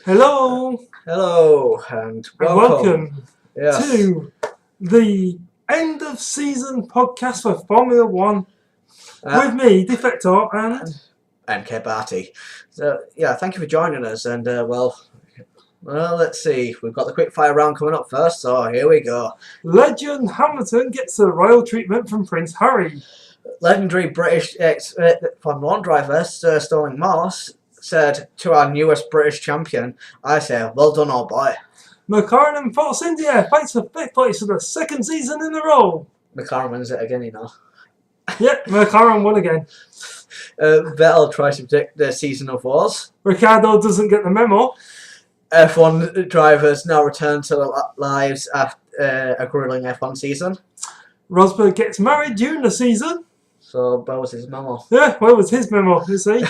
Hello Hello and and welcome. welcome Yes. to the end of season podcast for Formula One with me, Defector, and M.K.Barty. So yeah, thank you for joining us. And well, let's see. We've got the quick fire round coming up first. So here we go. Legend Hamilton gets the royal treatment from Prince Harry. Legendary British Formula One driver Sir Sterling Moss said to our newest British champion, "I say, well done, old boy." McLaren and Force India fights for fifth place for the second season in a row. McLaren wins it again, you know. Yep, McLaren won again. Vettel tries to predict the season of wars. Ricciardo doesn't get the memo. F1 drivers now return to their lives after a grueling F1 season. Rosberg gets married during the season. So, where was his memo? Yeah, where was his memo, you see?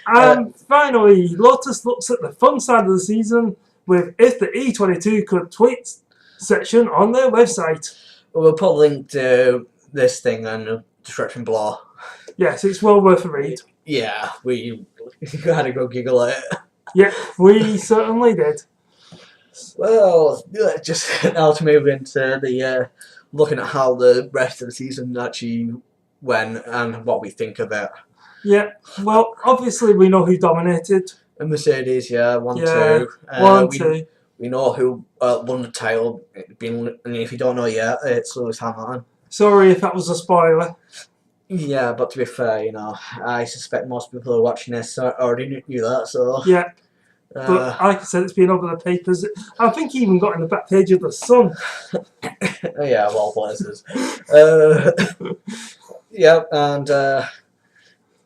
And finally, Lotus looks at the fun side of the season with if the E22 could tweet section on their website. We'll put a link to this thing in the description below. Yes, it's well worth a read. Yeah, we had to go giggle at it. Yeah, we certainly did. Well, just now to move into the looking at how the rest of the season actually went and what we think of it. Yeah, well, obviously we know who dominated. And Mercedes, yeah, 1-2. 1-2. We know who won the title. And if you don't know yet, it's Lewis Hamilton. Sorry if that was a spoiler. Yeah, but to be fair, you know, I suspect most people who are watching this already knew that, so... Yeah, but like I said, it's been over the papers. I think he even got in the back page of The Sun. Yeah, of all places. Yeah, and,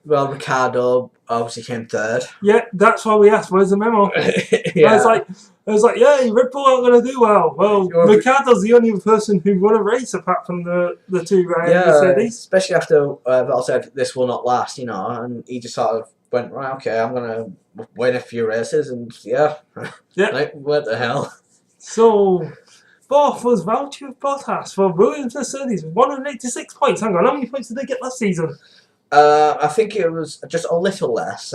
well, Ricciardo obviously came third. Yeah, that's why we asked, where's the memo? Yeah. I was like, yeah, Red Bull aren't going to do well. Well, Ricciardo's the only person who won a race apart from the two Mercedes. Especially after Vettel said this will not last, you know, and he just sort of went, right, okay, I'm going to win a few races, and yeah. Like, what the hell? So, fourth was Valtteri Bottas for Williams Mercedes with 186 points. Hang on, how many points did they get last season? I think it was just a little less.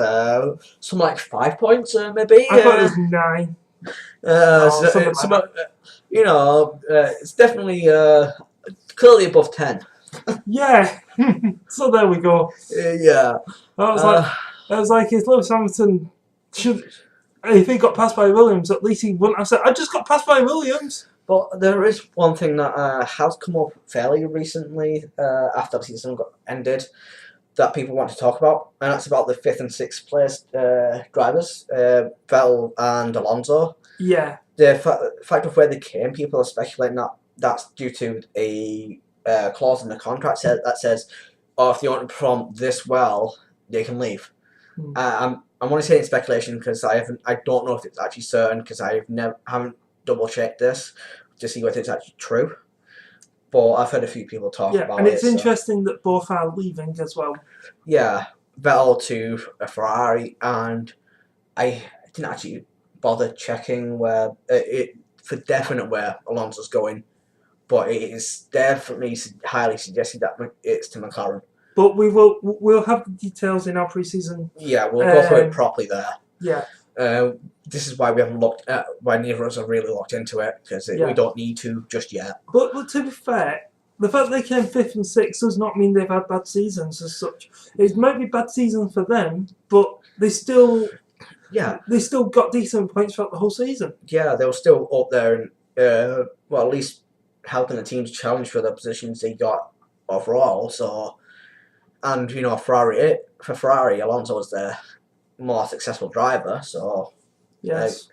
Something like 5 points, maybe. I thought it was 9. You know, it's definitely clearly above 10. Yeah. So there we go. Yeah. I was like, if Lewis Hamilton if he got passed by Williams, at least he wouldn't have said, I just got passed by Williams. But there is one thing that has come up fairly recently after the season got ended that people want to talk about, and that's about the 5th and 6th place drivers, Vettel and Alonso. Yeah. The fact of where they came, people are speculating that that's due to a clause in the contract that says, oh, if they don't perform this well, they can leave. I'm only saying speculation because I don't know if it's actually certain because haven't double checked this to see whether it's actually true. But I've heard a few people talk about it. And it's interesting that both are leaving as well. Yeah, Vettel to a Ferrari, and I didn't actually bother checking where for definite where Alonso's going, but it is definitely highly suggested that it's to McLaren. But we'll have the details in our pre-season. Yeah, we'll go through it properly there. Yeah. This is why we haven't looked at why neither of us have really looked into it because we don't need to just yet. But to be fair, the fact they came 5th and 6th does not mean they've had bad seasons as such. It might be bad season for them, but they still got decent points throughout the whole season. Yeah, they were still up there and well, at least helping the team to challenge for the positions they got overall. So, and you know, for Ferrari, Alonso was the more successful driver. So, yes,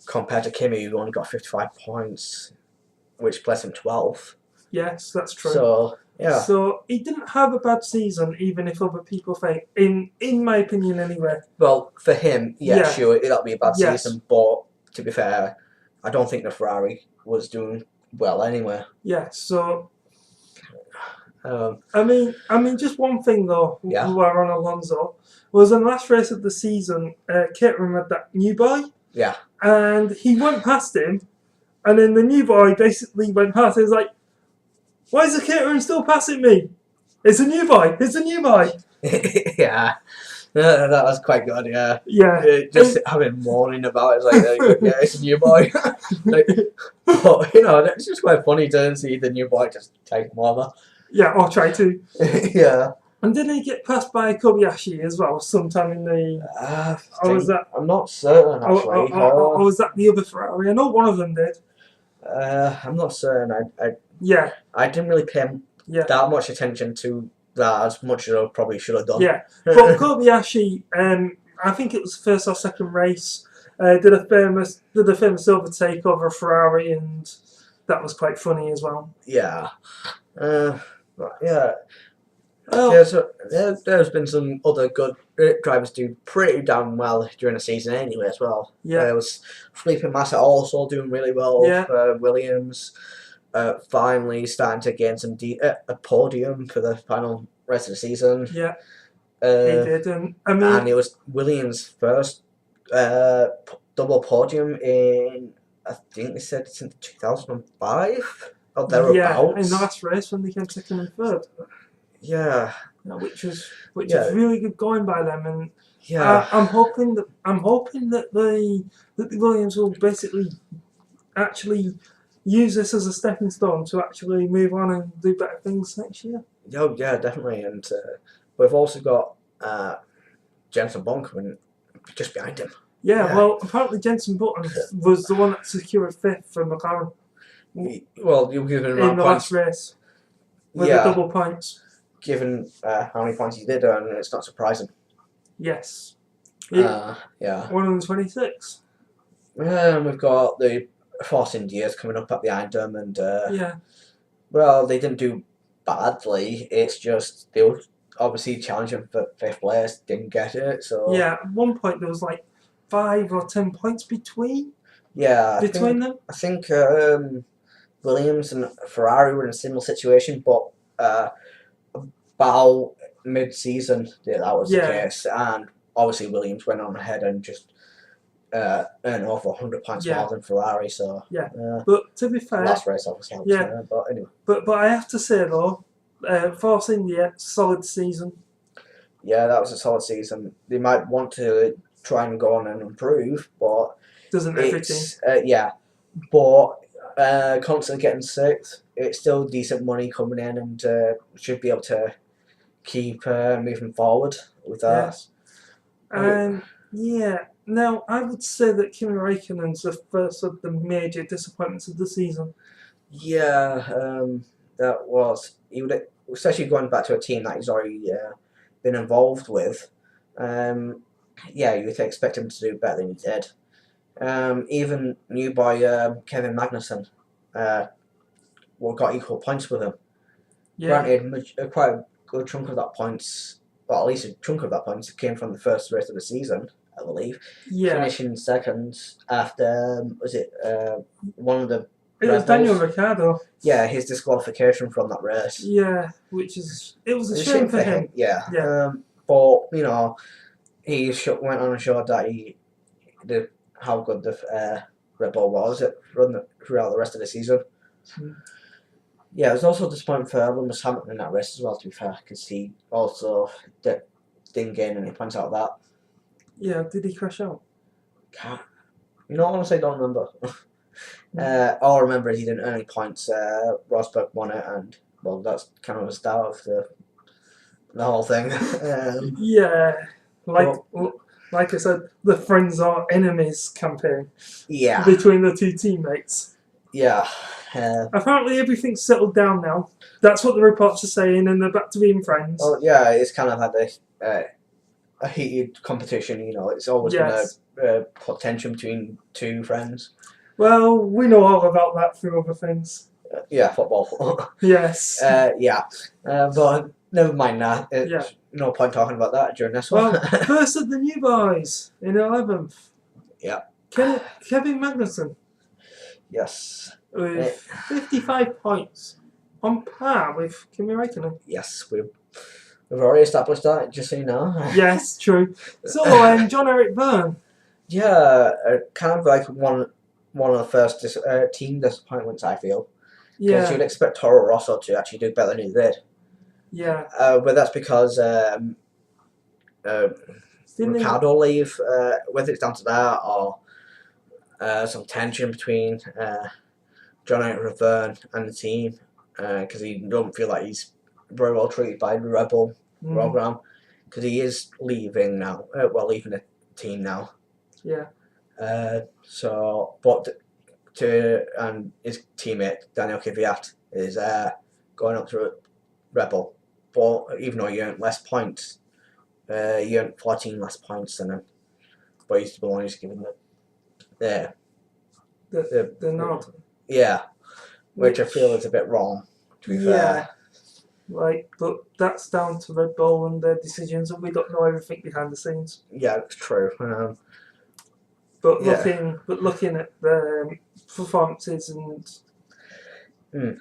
compared to Kimi, who only got 55 points, which placed him 12th. Yes, that's true. So, yeah. So, he didn't have a bad season, even if other people think, in my opinion anyway. Well, for him, sure, that'll be a bad season, but to be fair, I don't think the Ferrari was doing well anyway. Yeah, so... I mean, just one thing though, while we're on Alonso, was in the last race of the season, Caterham had that new boy. Yeah. And he went past him, and then the new boy basically went past. He was like, why is the Caterham still passing me? It's a new boy. It's a new boy. Yeah. Yeah, that was quite good. Yeah. Yeah. Just having mourning about it, like yeah, it's a new boy. Like, but you know, it's just quite funny to see the new boy just take him over. Yeah, or try to. Yeah. And did he get passed by Kobayashi as well sometime in the? Or was that? I'm not certain actually. Or was that the other Ferrari? I know one of them did. I'm not certain. Yeah. I didn't really pay that much attention to that as much as I probably should have done. Yeah, but Kobayashi, I think it was the first or second race, did a famous overtake over a Ferrari, and that was quite funny as well. Yeah. Yeah. Oh. Yeah, so there's been some other good drivers do pretty damn well during the season anyway as well. Yeah. There was Felipe Massa also doing really well. Yeah. Williams finally starting to gain some a podium for the final rest of the season. Yeah. He did, and I mean, and it was Williams' first double podium in, I think they said since 2005 or thereabouts. Yeah, in the last race when they came second and third. Yeah. Which was really good going by them, and yeah, I'm hoping that the Williams will basically actually use this as a stepping stone to actually move on and do better things next year. Oh yeah, definitely, and we've also got Jenson Button coming just behind him. Yeah, well, apparently Jenson Button was the one that secured fifth for McLaren. Well, you given in the last race with the double points. Given how many points he did earn, it's not surprising. Yes. Yeah. 126. And we've got the Force Indias coming up at behind them, and well, they didn't do badly. It's just they were obviously challenging for fifth place, didn't get it. So yeah, at one point there was like 5 or 10 points between. Yeah, them. I think Williams and Ferrari were in a similar situation, but about mid-season that was the case, and obviously Williams went on ahead and just earned over 100 points more than Ferrari. So but to be fair, last race obviously helped. But anyway, but I have to say though, Force India, solid season. Yeah, that was a solid season. They might want to try and go on and improve, but doesn't every team? But constantly getting sixth, it's still decent money coming in, and should be able to keep moving forward with that. Now I would say that Kimi Räikkönen's the first of the major disappointments of the season. Yeah, that was. He would, especially going back to a team that he's already been involved with. You would expect him to do better than he did. Even new boy Kevin Magnussen got equal points with him. Yeah. Granted, quite a good chunk of that points, well, at least a chunk of that points came from the first race of the season, I believe. Yeah. Finishing second after, was it one of the... It was Daniel Ricciardo. Yeah, his disqualification from that race. Yeah, it was a shame for him. Yeah. But, you know, he went on and showed that how good the Red Bull was throughout the rest of the season. Yeah, it was also disappointing for Lewis Hamilton in that race as well, to be fair, because he also didn't gain any points out of that. Yeah, did he crash out? You know, honestly, I don't remember. All I remember is he didn't earn any points. Rosberg won it, and, well, that's kind of the start of the whole thing. Like I said, the friends are enemies campaign. Yeah. Between the two teammates. Yeah. Apparently everything's settled down now. That's what the reports are saying, and they're back to being friends. Well, yeah, it's kind of had a heated competition, you know. It's always been a put tension between two friends. Well, we know all about that through other things. Football. Yes. But never mind that. No point talking about that during this one. Well, first of the new boys in 11th. Yeah. Kevin Magnussen. Yes. With 55 points. On par with Kimi Räikkönen. Yes, we've already established that, just so you know. Yes, true. So, John-Eric Byrne. Yeah, kind of like one of the first team disappointments, I feel. Because you'd expect Toro Rosso to actually do better than he did. Yeah. But that's because Ricardo leave, whether it's down to that or some tension between John Riverne and the team, because he don't feel like he's very well treated by the Rebel program, because he is leaving now. Leaving the team now. Yeah. And his teammate Daniel Kvyat is going up to Rebel, but even though he earned less points, he earned 14 less points than him, but he's the one who's given the nod. Yeah, which I feel is a bit wrong, to be fair. Like, but that's down to Red Bull and their decisions, and we don't know everything behind the scenes. Yeah, it's true. Looking at the performances and Daniel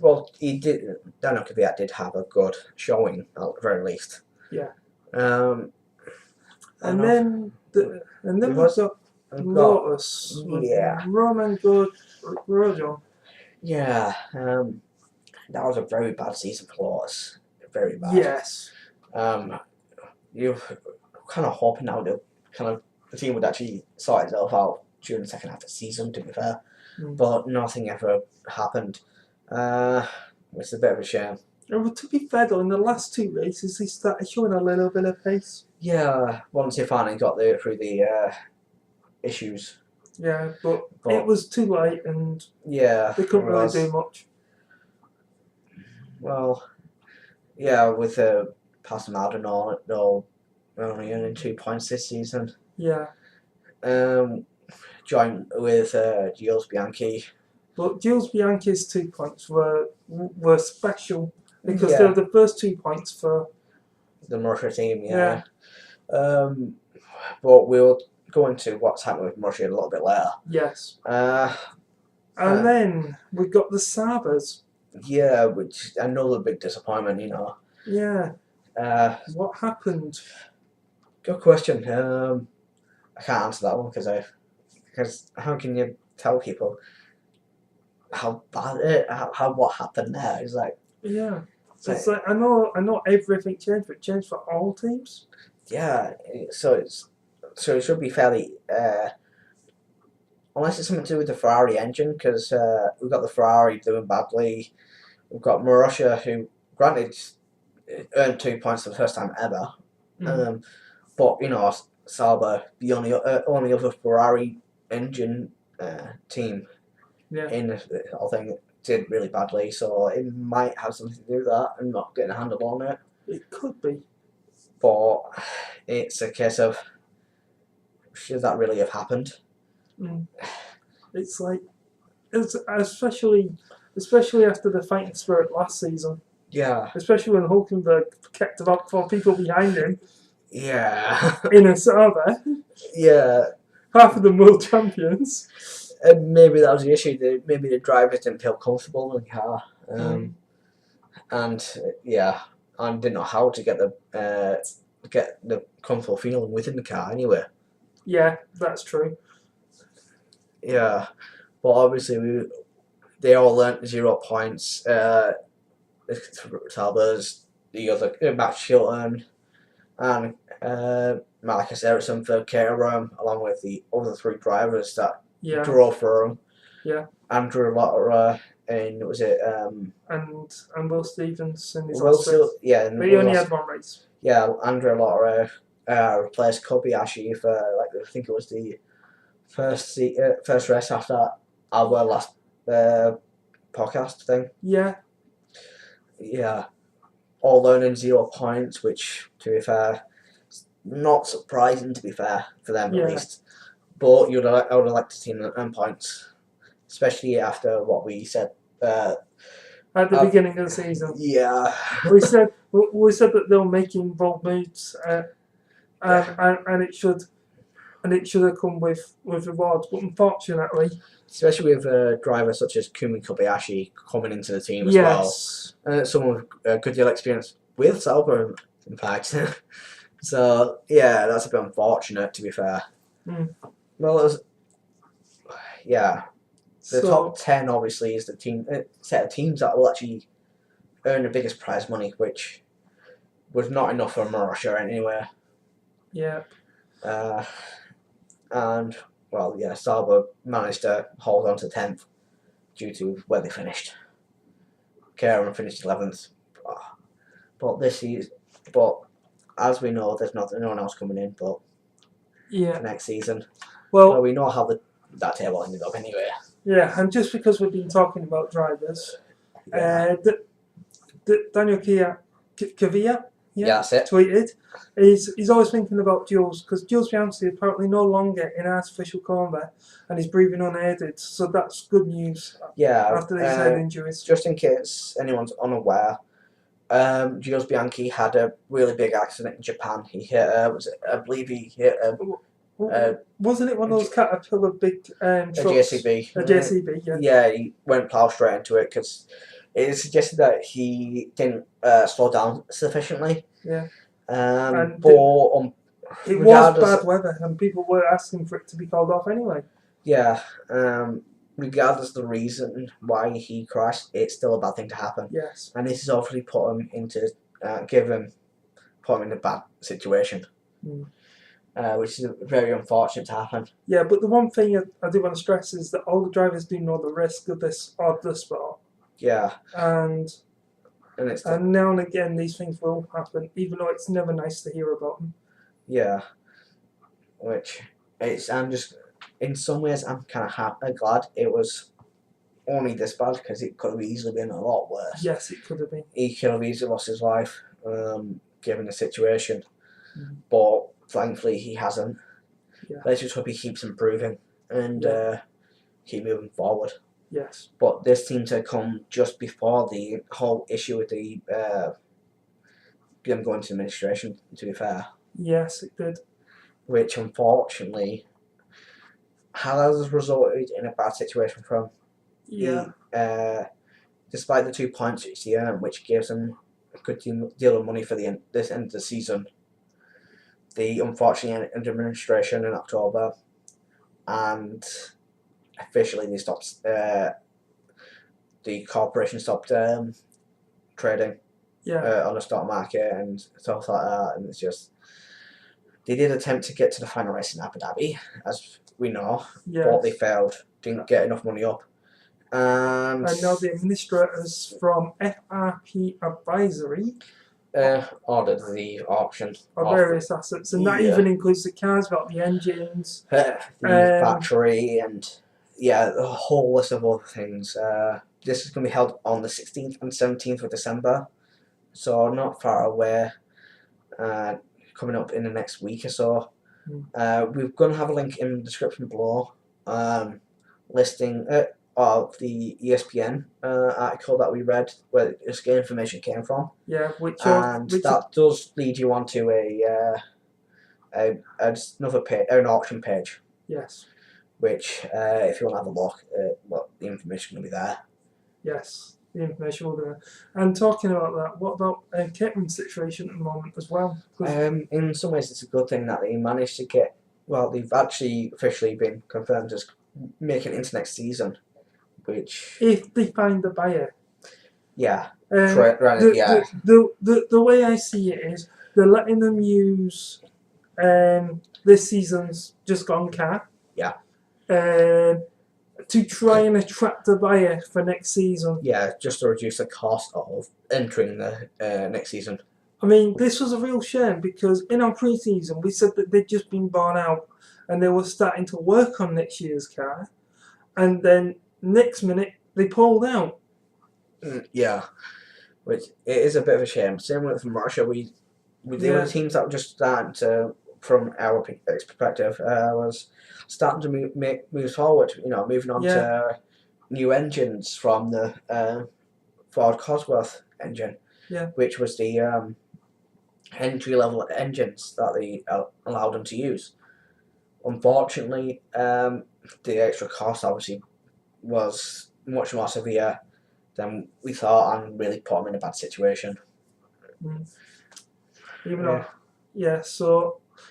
Kvyat did have a good showing at the very least. Yeah. And then we've got Lotus. Yeah. Roman Grosjean. Yeah. That was a very bad season for Lotus. Very bad. Yes. You're kind of hoping now the team would actually sort itself out during the second half of the season, to be fair. But nothing ever happened. It's a bit of a shame. Well, to be fair though, in the last two races, they started showing a little bit of pace. Yeah, once they finally got through the issues. Yeah, but it was too late, and they couldn't really do much. Well, yeah, with Pastor Maldonado only earning 2 points this season. Yeah. Joined with Gilles Bianchi. But Gilles Bianchi's 2 points were special because they were the first 2 points for the Mercer team. Yeah. But we'll go into what's happening with Mercer a little bit later. Yes. And then we got the Sabres. Yeah, which another big disappointment, you know. Yeah. What happened? Good question. I can't answer that one because how can you tell people how bad what happened there? It's like it's like I know everything changed, but it changed for all teams. Yeah, so it should be fairly unless it's something to do with the Ferrari engine, because we've got the Ferrari doing badly. We've got Marussia, who granted earned 2 points for the first time ever, but you know, Sauber, the only other Ferrari engine team in the whole thing, did really badly, so it might have something to do with that and not getting a handle on it. It could be. But it's a case of, should that really have happened? It's like, especially after the fighting spirit last season. Yeah. Especially when Hulkenberg kept about 4 people behind him. Yeah. In a Sauber. Yeah. Half of them world champions. And maybe that was the issue. Maybe the drivers didn't feel comfortable in the car. And didn't know how to get the comfortable feeling within the car anyway. Yeah, that's true. Yeah, but obviously they all learnt 0 points. Talbot's, the other Max Chilton, and Marcus Ericsson for Caterham, along with the other 3 drivers that drove for him. Yeah. Andrew Lotterer and was it and Will Stevens in his last race. Yeah, but he only had 1 race. Yeah, Andrew Lotterer replaced Kobayashi for I think it was the first race after our last podcast thing. Yeah. Yeah. All learning 0 points, which, to be fair, not surprising, to be fair, for them at least. But I would have liked to see them earn points, especially after what we said at the beginning of the season. Yeah. we said that they were making bold moves, and it should have come with rewards, but unfortunately, especially with drivers such as Kumi Kobayashi coming into the team as well, and someone with good deal of experience with Sauber, in fact. So yeah, that's a bit unfortunate, to be fair. Well, the top 10 obviously is the team set of teams that will actually earn the biggest prize money, which was not enough for Marussia anyway. Yeah. And well, yeah, Sauber managed to hold on to 10th due to where they finished. Cairn finished 11th, but this season, but as we know, there's no one else coming in, but for next season. Well, we know how that table ended up anyway. Yeah, and just because we've been talking about drivers, Daniel Kvyat tweeted, he's always thinking about Jules, because Jules Bianchi apparently no longer in artificial coma and he's breathing unaided, so that's good news after these head injuries. Just in case anyone's unaware, Jules Bianchi had a really big accident in Japan. He hit, I believe he hit wasn't it one of those Caterpillar big trucks? A JCB. A JCB, yeah. Yeah, he went plough straight into it because it suggested that he didn't slow down sufficiently. Yeah. It was bad weather, and people were asking for it to be called off anyway. Yeah. Regardless of the reason why he crashed, it's still a bad thing to happen. Yes. And this has obviously put him in a bad situation. Which is very unfortunate to happen. Yeah, but the one thing I do want to stress is that all the drivers do know the risk of this odd sport. Yeah. And now and again these things will happen, even though it's never nice to hear about them. Yeah. In some ways I'm kind of glad it was only this bad, because it could have easily been a lot worse. Yes, it could have been. He could have easily lost his life, given the situation. But thankfully he hasn't. Yeah. Let's just hope he keeps improving and keep moving forward. Yes. But this seemed to come just before the whole issue with them going to administration, to be fair. Yes, it did. Which unfortunately has resulted in a bad situation for him. Yeah. Despite the 2 points which he earned, which gives him a good deal of money for this end of the season, they unfortunately ended administration in October, and officially they stopped. The corporation stopped trading on the stock market and stuff like that, and it's just they did attempt to get to the final race in Abu Dhabi, as we know, but they failed. Didn't get enough money up. And now the administrators from FRP Advisory ordered the auction of various assets, and that even includes the cars, about the engines, the battery, and a whole list of other things. This is going to be held on the 16th and 17th of December, so not far away. Coming up in the next week or so. We're going to have a link in the description below, listing of the ESPN article that we read, where this information came from. Yeah, that does lead you onto an auction page. Yes. Which, if you want to have a look, the information will be there. Yes, the information will be there. And talking about that, what about Cameron's situation at the moment as well? In some ways, it's a good thing that they managed to get. Well, they've actually officially been confirmed as making it into next season. Which, if they find the buyer. Yeah. The way I see it is they're letting them use this season's just gone car. Yeah. To try and attract a buyer for next season. Yeah, just to reduce the cost of entering the next season. I mean, this was a real shame, because in our pre-season we said that they'd just been bought out and they were starting to work on next year's car, and then next minute they pulled out. Yeah, which it is a bit of a shame. Same with from Russia, we the other teams that were just starting to, from our perspective, was starting to move forward. Moving on to new engines from the Ford Cosworth engine, which was the entry-level engines that they allowed them to use. Unfortunately, the extra cost obviously was much more severe than we thought, and really put them in a bad situation.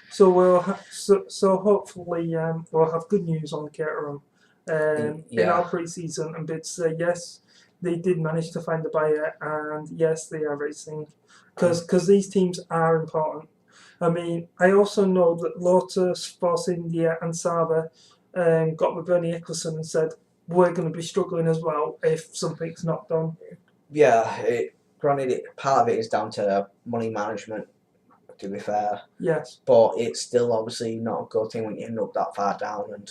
So we'll so hopefully we'll have good news on Caterham in our pre-season, and be able to say yes, they did manage to find a buyer, and yes, they are racing, because these teams are important. I mean, I also know that Lotus, Force India, and Sauber got with Bernie Eccleston and said we're going to be struggling as well if something's not done. Yeah, granted, part of it is down to money management, to be fair. Yes. But it's still obviously not a good thing when you end up that far down and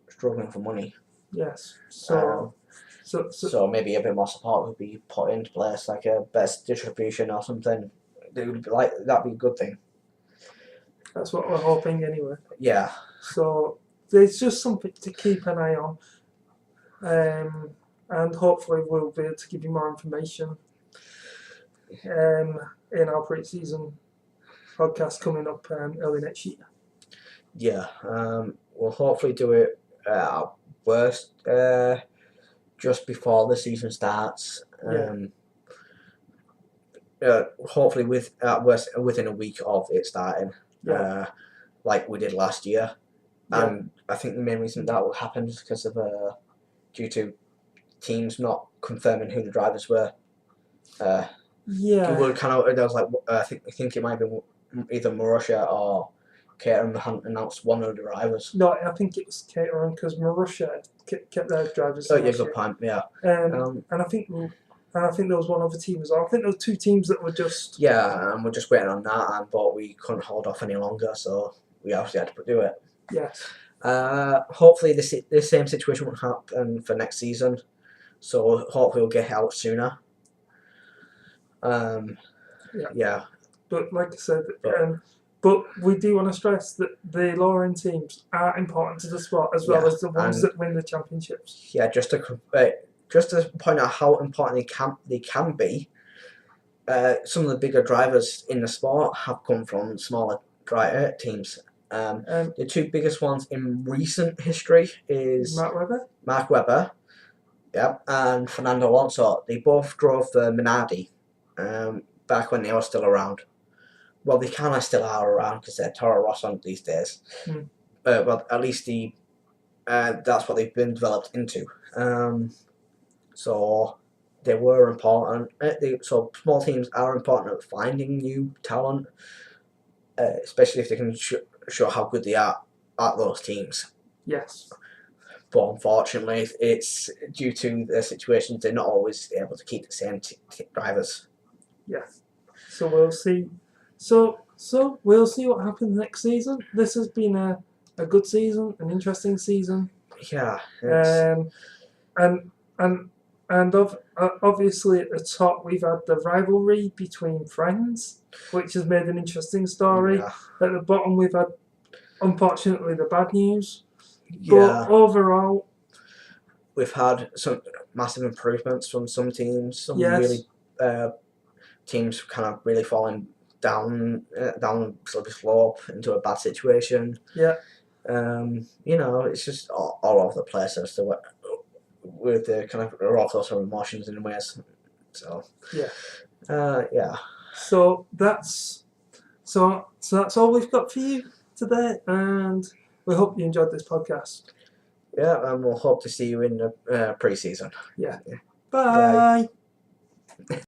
struggling for money. Yes. So maybe a bit more support would be put into place, like a best distribution or something. It would be that'd be a good thing. That's what we're hoping anyway. Yeah. So there's just something to keep an eye on. And hopefully we'll be able to give you more information in our pre-season podcast coming up early next year. Yeah, we'll hopefully do it at worst just before the season starts. Hopefully at worst within a week of it starting, like we did last year. And I think the main reason that will happen is because of due to teams not confirming who the drivers were. You were kind of, there was like I think it might have been either Marussia or Caterham hadn't announced one of the drivers. No, I think it was Caterham because Marussia kept their drivers. Oh yeah, good point. Yeah. And I think there was one other team as well. I think there were two teams that were just. Yeah, and we're just waiting on that, but we couldn't hold off any longer, so we obviously had to do it. Yes. Hopefully the same situation won't happen for next season, so hopefully we'll get out sooner. Yeah. But like I said, but we do want to stress that the lower end teams are important to the sport as well as the ones that win the championships. Yeah, just to point out how important they can be. Some of the bigger drivers in the sport have come from smaller teams. The two biggest ones in recent history is Mark Webber, and Fernando Alonso. They both drove the Minardi back when they were still around. Well, they kind of still are around because they're Toro Rosso these days. Well, at least that's what they've been developed into. So they were important. So small teams are important at finding new talent, especially if they can show how good they are at those teams. Yes. But unfortunately, it's due to the situations they're not always able to keep the same drivers. Yeah. So we'll see. So we'll see what happens next season. This has been a good season, an interesting season. Yeah. And obviously at the top we've had the rivalry between friends, which has made an interesting story. Yeah. At the bottom we've had, unfortunately, the bad news. Yeah. But overall, we've had some massive improvements from some teams. Some really teams kind of really falling down slippery slope into a bad situation. Yeah. It's just all over the place as to what, with the kind of roller coaster of emotions in ways. So yeah. So that's all we've got for you today, and we hope you enjoyed this podcast. Yeah, and we'll hope to see you in the pre-season. Yeah. Bye.